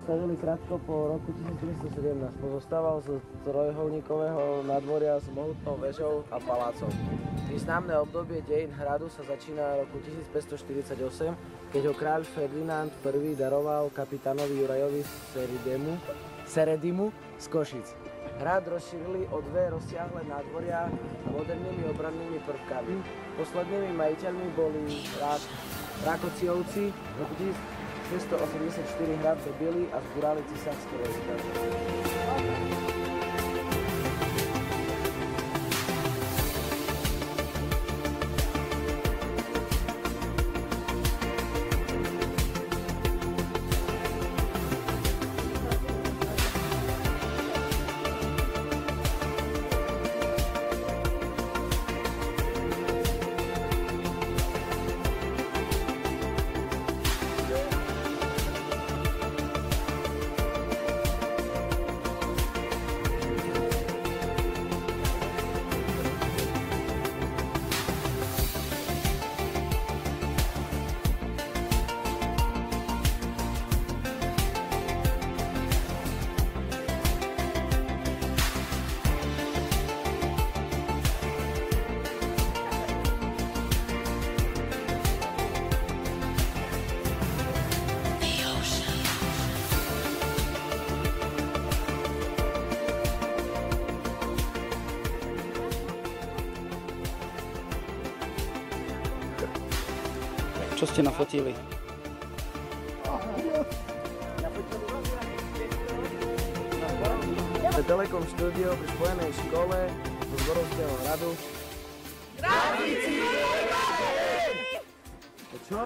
postavili krátko po roku 1917. Pozostával z trojuholníkového nádvoria s mohutnou vežou a palácom. Významné obdobie dejín hradu sa začína roku 1548, keď ho kráľ Ferdinand I daroval kapitánovi Jurajovi Seredimu z Košic. Hrad rozšírili o dve rozsiahle nádvoria s modernými obrannými prvkami. Poslednými majiteľmi boli Rákociovci. V roku 1684 hrad dobili a zbúrali cisárske vojska. Čo ste nafotili? Telekom štúdio pri spojenej škole zo Zborovského hradu. Čo?